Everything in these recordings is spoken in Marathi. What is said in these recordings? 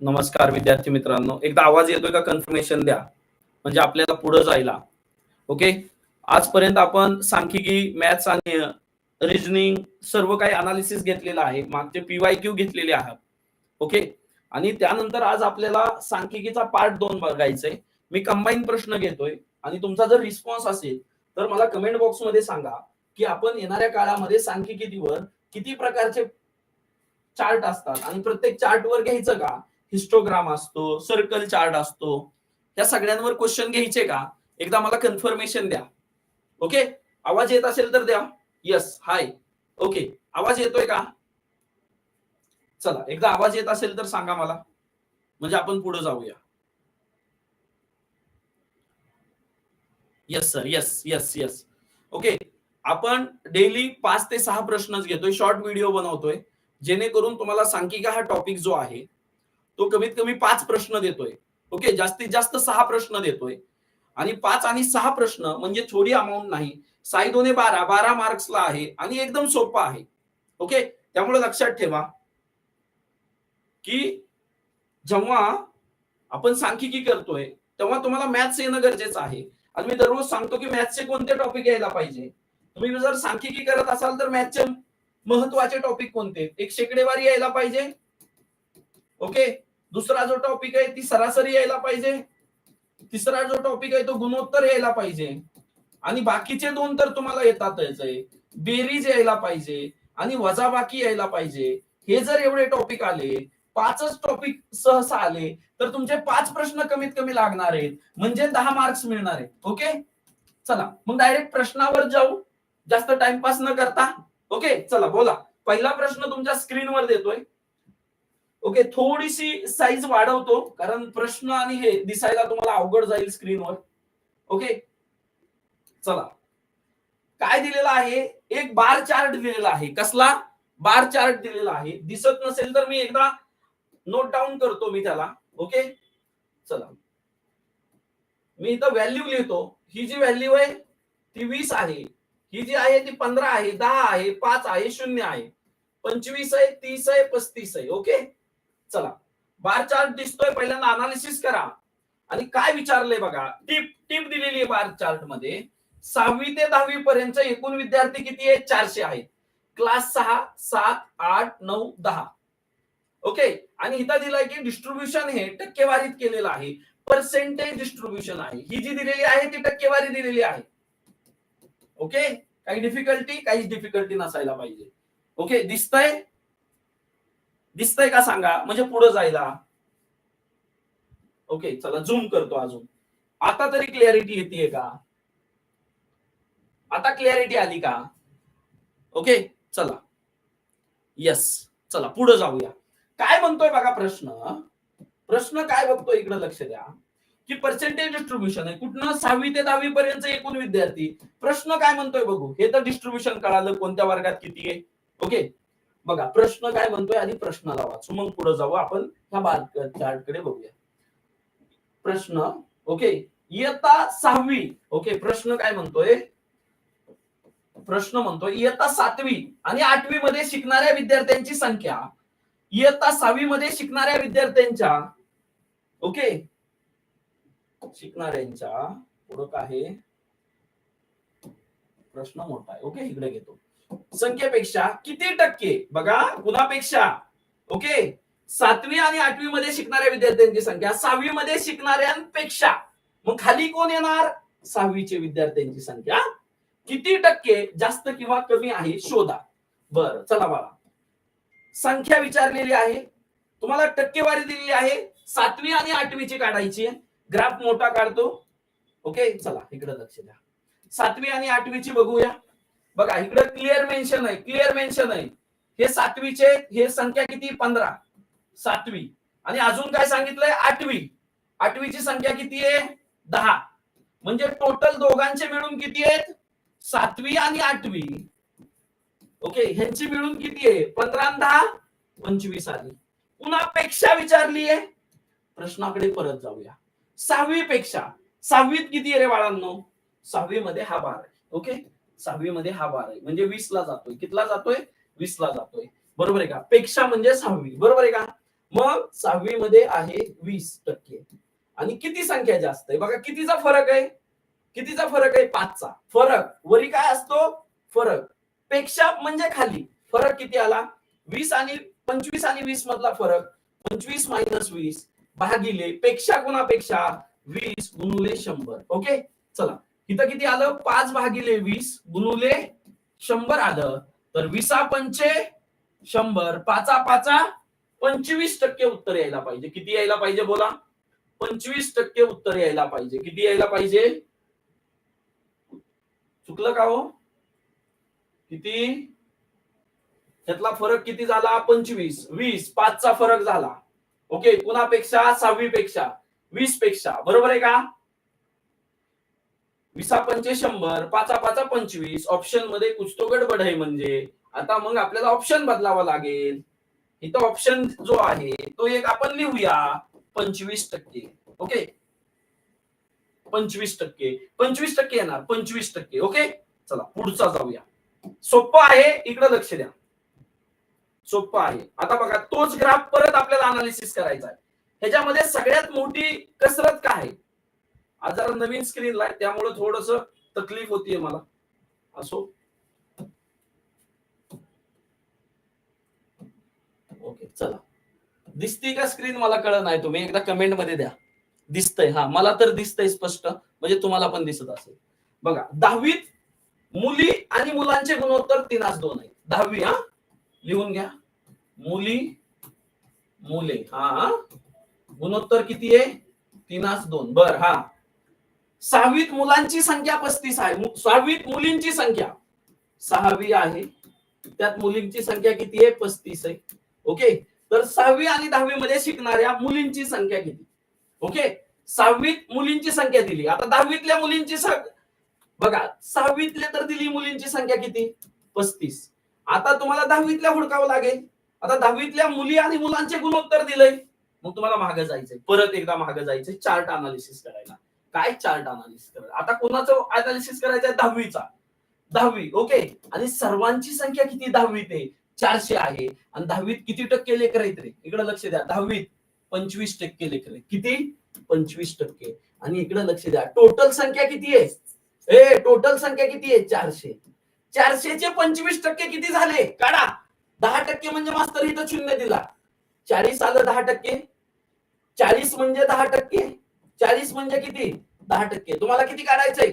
नमस्कार विद्यार्थी मित्रांनो, एकदा आवाज येतोय का कन्फर्मेशन द्या, म्हणजे आपल्याला पुढे जायला. ओके. आजपर्यंत आपण सांख्यिकी, मॅथ्स आणि रिजनिंग सर्व काही अनालिसिस घेतलेलं आहे. मागचे पीवायक्यू घेतलेले आहात. ओके. आणि त्यानंतर आज आपल्याला सांख्यिकीचा पार्ट 2 बघायचंय. मी कंबाईन प्रश्न घेतोय आणि तुमचा जर रिस्पॉन्स असेल तर मला कमेंट बॉक्स मध्ये सांगा की आपण येणाऱ्या काळामध्ये सांख्यिकीवर किती प्रकारचे चार्ट असतात आणि प्रत्येक चार्ट वर घ्यायचं का, हिस्टोग्राम असतो, सर्कल चार्ट असतो, या सगळ्यांवर क्वेश्चन घ्यायचे का, एकदा मला कन्फर्मेशन द्या. ओके. आवाज येत असेल तर द्या. यस, हाय. ओके. आवाज येतोय का? चला, एकदा आवाज येत असेल तर सांगा मला, म्हणजे आपण पुढे जाऊया. Yes sir, yes yes yes. Okay. आपण डेली 5 ते 6 प्रश्नच घेतोय, शॉर्ट व्हिडिओ बनवतोय, जेणेकरून तुम्हाला सांख्यिकी हा टॉपिक जो आहे तो कमीत कमी 5 प्रश्न देतोय. ओके. जास्तीत जास्त 6 प्रश्न देतोय आणि 5 आणि 6 प्रश्न म्हणजे थोडी अमाऊंट नाही. 6 2 12, 12 मार्क्सला आहे आणि एकदम सोपं आहे. ओके. त्यामुळे लक्षात ठेवा की जेव्हा आपण सांख्यिकी करतोय तेव्हा तुम्हाला मॅथ्स येणं गरजेचं आहे. आणि मी दररोज सांगतो की मॅथ्सचे कोणते टॉपिक यायला पाहिजे. तुम्ही जर सांख्यिकी करत असाल तर मॅथ्सचे महत्वाचे टॉपिक कोणते? एक शेकडेवारी यायला पाहिजे. ओके. दुसरा जो टॉपिक आहे ती सरासरी यायला पाहिजे. तिसरा जो टॉपिक आहे तो गुणोत्तर यायला पाहिजे. आणि बाकीचे 2 तर तुम्हाला येतातच आहे. बेरीज यायला पाहिजे आणि वजाबाकी यायला पाहिजे. हे जर एवढे टॉपिक आले, 5च टॉपिक सहसा आले तर तुमचे 5 प्रश्न कमीत कमी लागणार आहेत, म्हणजे 10 मार्क्स मिळणार आहेत. ओके. चला मग डायरेक्ट प्रश्नावर जाऊ, जास्त टाइमपास न करता. ओके. चला बोला. पहिला प्रश्न तुमच्या स्क्रीनवर देतोय. ओके. थोडीशी साईज वाढवतो कारण प्रश्न आणि हे दिसायला तुम्हाला अवघड जाईल स्क्रीनवर. ओके. चला, काय दिलेलं आहे? एक बार चार्ट दिलेला आहे. कसला? बार चार्ट दिलेला आहे. दिसत नसेल तर मी एकदा नोट डाऊन करतो मी त्याला. ओके. चला, मी इथं व्हॅल्यू लिहितो. ही जी व्हॅल्यू आहे ती 20 आहे, ही जी आहे ती 15 आहे, 10 आहे, 5 आहे, 0 आहे, 25 आहे, 30 आहे, 35 आहे. ओके. चला, बार चार्ट दिसतोय, पहिल्यांदा अनालिसिस करा. आणि काय विचारलंय बघा, टिप टिप दिलेली आहे बार चार्ट मध्ये. 6वी ते 10वी पर्यंत एकूण विद्यार्थी किती आहेत? 400 आहेत. क्लास 6, 7, 8, 9, 10. ओके. आणि इथं दिलंय की डिस्ट्रीब्युशन हे टक्केवारीत केलेलं आहे, पर्सेंटेज डिस्ट्रीब्युशन आहे. ही जी दिलेली आहे ती टक्केवारी दिलेली आहे. ओके. काही डिफिकल्टी? काहीच डिफिकल्टी नसायला पाहिजे. ओके. दिसतंय? दिसतंय का सांगा, म्हणजे पुढे जायला. ओके. चला, झूम करतो अजून. आता तरी क्लॅरिटी येते का? आता क्लॅरिटी आली का? ओके. चला, यस. चला पुढे जाऊया. काय म्हणतोय बघा प्रश्न. प्रश्न काय बघतोय इकडे लक्ष द्या की पर्सेंटेज डिस्ट्रीब्युशन आहे. कुठनं? 6वी ते 10वी पर्यंत एकूण विद्यार्थी. प्रश्न काय म्हणतोय बघू. हे तर डिस्ट्रीब्युशन कळालं, कोणत्या वर्गात किती आहे. ओके. बघा प्रश्न काय म्हणतोय आणि प्रश्नाला वाचू, मग पुढे जाऊ आपण ह्या बार चार्ट कडे बघूया. प्रश्न. ओके. इयत्ता 6वी. ओके. प्रश्न काय म्हणतोय? प्रश्न म्हणतोय इयत्ता 7वी आणि 8वी मध्ये शिकणाऱ्या विद्यार्थ्यांची संख्या इयत्ता 6वी मध्ये शिकणाऱ्या विद्यार्थ्यांच्या, ओके, शिकणाऱ्यांच्या पुढं काय आहे, प्रश्न मोठा आहे. ओके. इकडे घेतो. संख्येपेक्षा किती टक्के, बघा कुणापेक्षा. ओके. 7वी आणि 8वी मध्ये शिकणाऱ्या विद्यार्थ्यांची संख्या 6वी मध्ये शिकणाऱ्यांपेक्षा, मग खाली कोण येणार? 6वीचे विद्यार्थ्यांची संख्या किती टक्के जास्त किंवा कमी आहे शोधा. बरं चला बघा, संख्या विचारलेली आहे, तुम्हाला टक्केवारी दिलेली आहे. 7वी आणि 8वीची काढायची आहे. ग्राफ मोठा काढतो. ओके. चला इकडे लक्ष द्या. 7वी आणि 8वीची बघूया. बघा इकडे क्लिअर मेन्शन आहे, क्लिअर मेन्शन आहे. हे 7वीचे, हे संख्या किती? 15. 7वी. आणि अजून काय सांगितलंय? 8वी. 8वीची संख्या किती आहे? 10. म्हणजे टोटल दोघांचे मिळून किती आहेत? 7वी आणि 8वी. ओके. ह्यांची मिळून किती आहे? 15 आणि 10, 25 आली. पुन्हा पेक्षा विचारली आहे. प्रश्नाकडे परत जाऊया. 6वी पेक्षा. 6वीत किती आहे रे बाळांनो? 6वी मध्ये हा बार आहे. ओके. 6वी मध्ये हा बार आहे, म्हणजे 20 ला जातोय. कितला जातोय? 20 ला जातोय. बरोबर आहे का? पेक्षा म्हणजे 6वी. बरोबर आहे का? मग 6वी मध्ये आहे 20%. आणि किती संख्या जास्त आहे बघा, कितीचा फरक आहे, कितीचा फरक आहे, 5चा फरक. वरी काय असतो, फरक. पेक्षा म्हणजे खाली, फरक किती आला, 20 आणि 25 आणि 20 मधला फरक 25 मायनस 20 भागिले पेक्षा कुणापेक्षा 20 गुणुले 100. ओके चला, इथं किती आलं, 5 भागिले 20 गुणुले 100 आलं. तर 20 पंचे 100, 5 25% उत्तर यायला पाहिजे. किती यायला पाहिजे बोला, 25% उत्तर यायला पाहिजे. किती यायला पाहिजे, चुकलं का हो, किती, त्यातला फरक किती झाला, 25, 20, 5चा फरक झाला. ओके, कुणापेक्षा, 6वी पेक्षा, 20 पेक्षा, बरोबर आहे का. 20 पंचे 100, 5 25. ऑप्शन मध्ये कुछ तो गडबड आहे. म्हणजे आता मग आपल्याला ऑप्शन बदलावा लागेल. इथं ऑप्शन जो आहे तो एक आपण लिहूया, 25%. ओके, 25%, 25% येणार, 25%. ओके चला पुढचा जाऊया. सोपं आहे, इकडे लक्ष द्या, सोपं आहे. आता बघा, तोच ग्राफ परत आपल्याला अनालिसिस करायचा आहे. ह्याच्यामध्ये सगळ्यात मोठी कसरत काय आहे, आज जरा नवीन स्क्रीनला आहे त्यामुळे थोडस तकलीफ होतीये मला, असो. ओके चला, दिसती का स्क्रीन, मला कळलं नाही, तुम्ही एकदा कमेंट मध्ये द्या. दिसतंय, हा मला तर दिसतंय स्पष्ट, म्हणजे तुम्हाला पण दिसत असेल. बघा, 10वीत मुली आणि मुलांचे गुणोत्तर 3:2 आहे. 10वी, हा लिहून घ्या, मुली मुले, हा गुणोत्तर किती आहे, 3:2. बर, हा 6वीत मुलांची संख्या 35 आहे, 6वीत मुलींची संख्या, 6वी आहे त्यात मुलींची संख्या किती आहे, 35 आहे. ओके, तर 6वी आणि 10वी मध्ये शिकणाऱ्या मुलींची संख्या किती. ओके, 6वीत मुलींची संख्या दिली, आता 10वीतल्या मुलींची बघा, 6वीतले तर दिली मुलींची संख्या किती, 35. आता तुम्हाला 10वीतल्या हुडकावं लागेल. आता 10वीतल्या मुली आणि मुलांचे गुणोत्तर दिलंय, मग तुम्हाला मागे जायचंय, परत एकदा मागे जायचंय, चार्ट अनालिसिस करायला. काय चार्ट अनालिसिस करायला, आता कोणाचं अनालिसिस करायचंय, 10वीचा, 10वी. ओके, आणि सर्वांची संख्या किती 10वीत आहे, 400 आहे. आणि 10वीत किती टक्के लेकर आहेत रे, इकडे लक्ष द्या, 10वीत 25% लेकर आहेत. किती, 25%. आणि इकडे लक्ष द्या, टोटल संख्या किती आहे, टोटल संख्या किती आहे, 400. 400चे 25% किती झाले, काढा. 10% म्हणजे मास्तर इथं शून्य दिला, 40 आलं 10%. 40 म्हणजे 10%, 40 म्हणजे किती, 10%. तुम्हाला किती काढायचंय,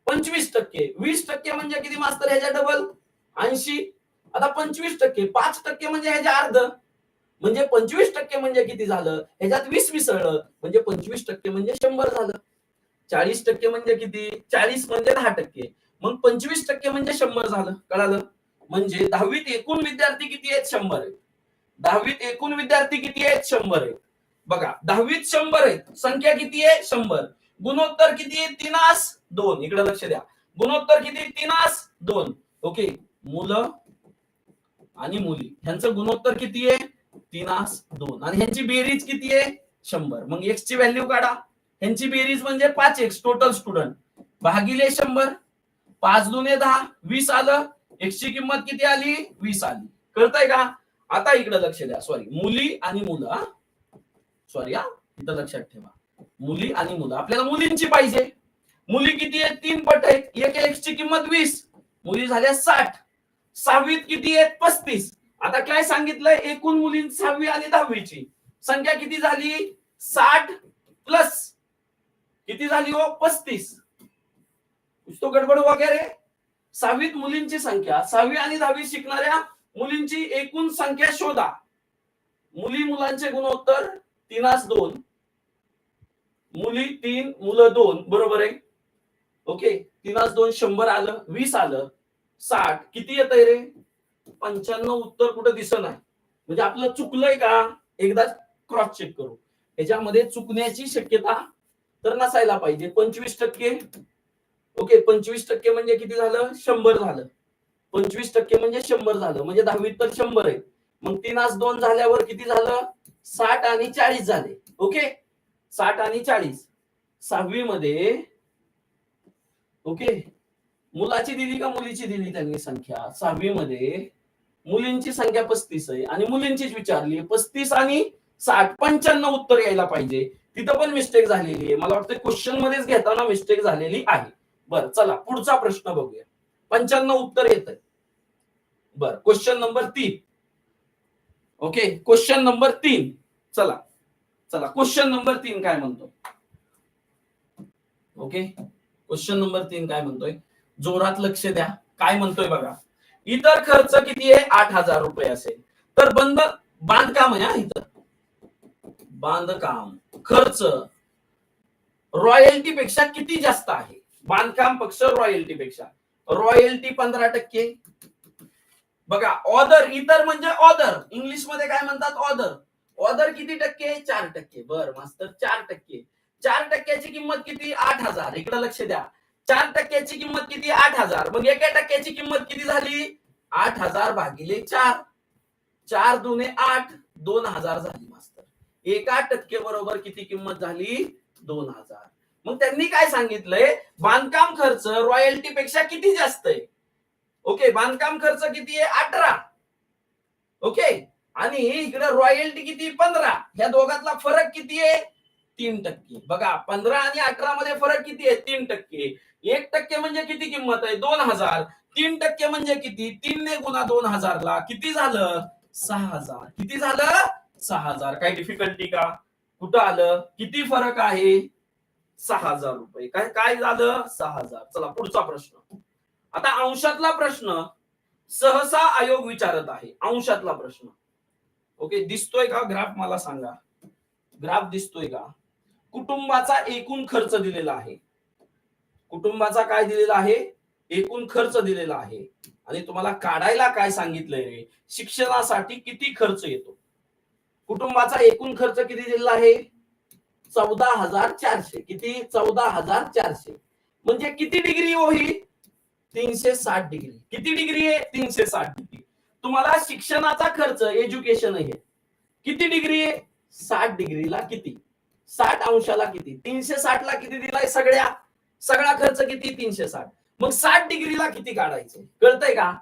25%. 20% म्हणजे किती मास्तर, ह्याच्या डबल 80. आता 25%, 5% म्हणजे ह्याच्या अर्ध, म्हणजे 25% म्हणजे किती झालं, ह्याच्यात 20 मिसळलं म्हणजे 25% म्हणजे 100 झालं. 40% म्हणजे किती, 40 म्हणजे 10%, मग 25% म्हणजे 100 झालं. कळालं, म्हणजे 10वीत एकूण विद्यार्थी किती आहेत, 100 आहेत. 10वीत एकूण विद्यार्थी किती आहेत, 100 आहेत. बघा, 10वीत 100 आहेत, संख्या किती आहे, 100. गुणोत्तर किती आहे, 3:2. इकडे लक्ष द्या, गुणोत्तर किती, 3:2. ओके, मुलं आणि मुली ह्यांचं गुणोत्तर किती आहे, 3:2. आणि ह्यांची बेरीज किती आहे, 100. मग एक्स ची व्हॅल्यू काढा, ह्यांची बेरीज म्हणजे 5x टोटल स्टुडंट भागिले 100. 5 दुने 10, 20 आलं. एक्स ची किंमत किती आली, 20 आली. कळतंय का. आता इकडे लक्ष द्या, सॉरी, मुली आणि मुलं, सॉरी, इथं लक्षात ठेवा, मुली आणि मुलं. आपल्याला मुलींची पाहिजे, मुली किती आहेत, 3 पट आहेत. एक एक्स ची किंमत 20, मुली झाल्या 60. 6वीत किती आहेत, 35. आता काय सांगितलंय, एकूण मुली 6वी आणि 10वीची संख्या किती झाली, 60 प्लस किती झाली हो, 35. तो गडबड वगैरे. 6वीत मुलींची संख्या, 6वी आणि 10वी शिकणाऱ्या मुलींची एकूण संख्या शोधा. मुली मुलांचे गुणोत्तर 3:2, मुली 3 मुलं 2, बरोबर आहे. ओके, 3:2 100 आलं, 20 आलं, 60 किती येत आहे रे, 95. उत्तर कुठं दिसत नाही, म्हणजे आपलं चुकलंय का, एकदा क्रॉस चेक करू. याच्यामध्ये चुकण्याची शक्यता तर नसायला पाहिजे. 25%. ओके, 25% म्हणजे किती झालं, 100 झालं. 25% म्हणजे 100 झालं, म्हणजे 10वीत तर 100 आहे. मग 3:2 झाल्यावर किती झालं, 60 आणि 40 झाले. ओके, 60 आणि 40. 6वी मध्ये ओके, मुलाची दिली का मुलीची दिली त्यांनी संख्या. 6वी मध्ये मुलींची संख्या 35 आहे आणि मुलींचीच विचारली, 35 आणि 60 95 उत्तर यायला पाहिजे, तिथं पण मिस्टेक झालेली आहे. मला वाटतं क्वेश्चन मध्येच घेताना मिस्टेक झालेली आहे. बरं चला पुढचा प्रश्न बघूया. 95 उत्तर येत आहे. बरं question number 3. Okay question number 3. चला चला क्वेश्चन नंबर 3 काय म्हणतो. ओके क्वेश्चन नंबर 3 काय म्हणतोय, जोरात लक्ष द्या. काय म्हणतोय बघा, इतर खर्च किती आहे 8,000 रुपये असेल तर बांधकाम आहे. इथं बांधकाम खर्च रॉयल्टी पेक्षा किती जास्त आहे. बांधकाम पक्ष रॉयल्टी पेक्षा, रॉयल्टी 15%. बघा ऑदर, इतर म्हणजे ऑदर, इंग्लिश मध्ये काय म्हणतात ऑदर. ऑदर किती टक्के 4%. बर मास्तर 4%. 4%ची किंमत किती 8,000. इकडे लक्ष द्या, 4%ची किंमत किती 8,000. मग 1% किंमत किती झाली 8,000 भागिले 4. 4 दुने 8, 2,000 झाली मास्तर. 1% बरोबर किती किंमत झाली 2,000. मग त्यांनी काय सांगितलंय, बांधकाम खर्च रॉयल्टी पेक्षा किती जास्त आहे. ओके बांधकाम खर्च किती आहे 18. ओके आणि इकडे रॉयल्टी किती 15. ह्या दोघातला फरक किती आहे 3%. बघा 15 आणि 18 मध्ये फरक किती आहे 3%. 1% म्हणजे किती किंमत आहे 2,000. 3% म्हणजे किती, 3 ने गुणा 2,000 ला किती झालं 6,000. किती झालं 6,000. काही डिफिकल्टी का, कुठं आलं, किती फरक आहे 6,000 रुपये. काय काय झालं 6,000. चला पुढचा प्रश्न. आता अंशातला प्रश्न सहसा आयोग विचारत आहे. अंशातला प्रश्न. ओके दिसतोय का ग्राफ, मला सांगा ग्राफ दिसतोय का. कुटुंबाचा एकूण खर्च दिलेला आहे. कुटुंबाचा काय दिलेला आहे एकूण खर्च दिलेला आहे. आणि तुम्हाला काढायला काय सांगितलंय रे, शिक्षणासाठी किती खर्च येतो. कुटुंबाचा एकूण खर्च किती दिलेला आहे 14,400. किती 14,400. म्हणजे किती डिग्री होईल 360 डिग्री. किती डिग्री आहे 360 डिग्री. तुम्हाला शिक्षणाचा खर्च एज्युकेशन आहे किती डिग्री आहे 60 डिग्रीला किती, 60 अंशाला किती, 360 ला किती दिलाय सगळा खर्च किती 360. मग 60 डिग्रीला किती काढायचं कळतंय का.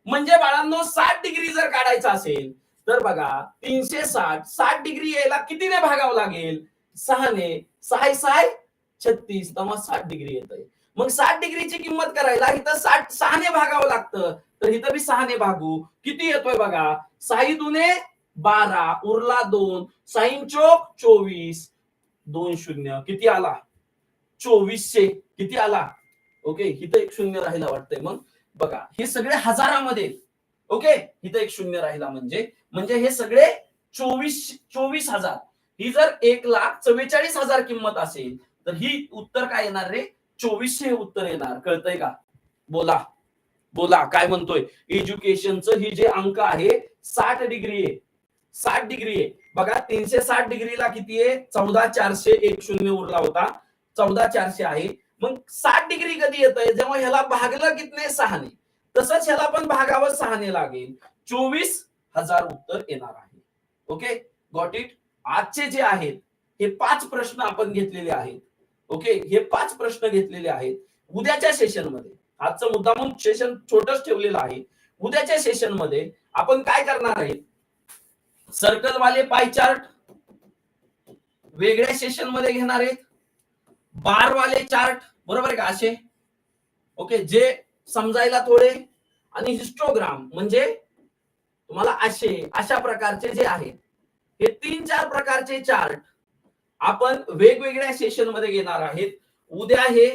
म्हणजे बाळांनो 60 डिग्री जर काढायचं असेल तर बघा 360, 60 डिग्री यायला कितीने भागावं लागेल 6 ने. 6 6 36 तेव्हा 60 डिग्री येतंय. मग 60 डिग्रीची किंमत करायला इथं 6 ने भागावं लागतं, तर इथं बी 6 ने भागू. किती येतोय बघा 6 दुने 12 उरला 2, 6 चोक 24, 2 शून्य किती आला 2400. किती आला ओके इथं एक शून्य राहिला वाटतंय. मग बघा हे सगळे हजारामध्ये. ओके इथं एक शून्य राहिला म्हणजे हे सगळे 24,000. ही जर 1,44,000 किंमत असेल तर ही उत्तर काय येणार रे 2400 उत्तर येणार. कळतंय का. बोला बोला काय म्हणतोय. एज्युकेशनचं ही जे अंक आहे 60 डिग्री आहे. 60 डिग्री आहे बघा 360 डिग्रीला किती आहे 14,400. एक शून्य उरला होता 14,400 आहे. मग 60 डिग्री कधी येतंय जेव्हा ह्याला भागलं कितने 6 ने. तसंच ह्याला पण भागावं 6 ने लागेल. 24,000 उत्तर येणार आहे. Okay got it. आजचे जे आहेत हे 5 प्रश्न आपण घेतलेले आहेत. ओके हे 5 प्रश्न घेतलेले आहेत. उद्याच्या सेशन मध्ये आजचं मुद्दामून सेशन छोटच ठेवलेलं आहे. उद्याच्या सेशन मध्ये आपण काय करणार आहे सर्कल वाले पाय चार्ट वेगळ्या सेशन मध्ये घेणार आहेत. बार वाले चार्ट बरोबर आहे का असे. ओके जे समजायला थोडे, आणि हिस्टोग्राम म्हणजे तुम्हाला अशा प्रकारचे जे आहेत हे 3-4 प्रकारचे चार्ट आपण वेगवेगळ्या सेशन मध्ये घेणार आहेत. उद्या हे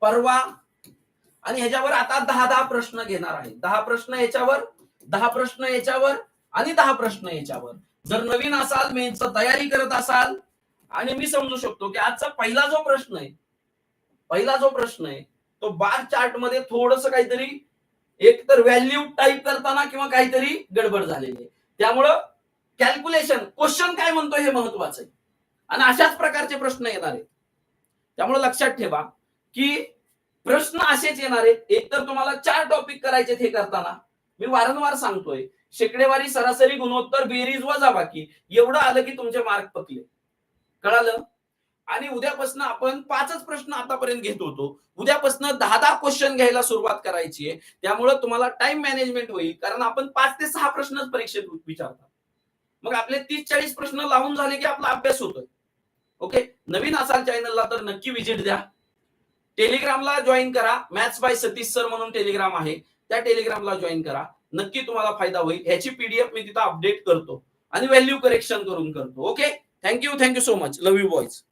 परवा आणि ह्याच्यावर आता 10 प्रश्न घेणार आहेत. 10 प्रश्न याच्यावर, 10 प्रश्न याच्यावर आणि 10 प्रश्न याच्यावर. जर नवीन असाल मेन्सची तयारी करत असाल आणि मी समजू शकतो की आजचा पहिला जो प्रश्न आहे तो बार चार्ट मध्ये थोडस काहीतरी एक तर व्हॅल्यू टाईप करताना किंवा काहीतरी गडबड झालेली आहे. त्यामुळं कॅल्क्युलेशन क्वेश्चन काय म्हणतो हे महत्वाचं आहे आणि अशाच प्रकारचे प्रश्न येणार आहेत. त्यामुळे लक्षात ठेवा की प्रश्न असेच येणार आहेत. एक तर तुम्हाला 4 टॉपिक करायचे हे करताना मी वारंवार सांगतोय शेकडेवारी सरासरी गुणोत्तर बेरीज वजाबाकी एवढं आलं की तुमचे मार्क पकले. कळालं. आणि उद्यापासून आपण 5च प्रश्न आतापर्यंत घेत होतो. उद्यापासून 10 क्वेश्चन घ्यायला सुरुवात करायची आहे. त्यामुळे तुम्हाला टाइम मॅनेजमेंट होईल कारण आपण 5 ते 6 प्रश्नच परीक्षेत विचारतात. मग आपले 30-40 प्रश्न लावून झाले की आपला अभ्यास होतोय. ओके, नवीन असाल चॅनलला तर नक्की व्हिजिट द्या. टेलिग्रामला जॉईन करा. मॅथ्स बाय सतीश सर म्हणून टेलिग्राम आहे, त्या टेलिग्रामला जॉईन करा. नक्की तुम्हाला फायदा होईल. ह्याची पीडीएफ मी तिथं अपडेट करतो आणि व्हॅल्यू करेक्शन करून करतो. Okay, thank you so much. Love you boys.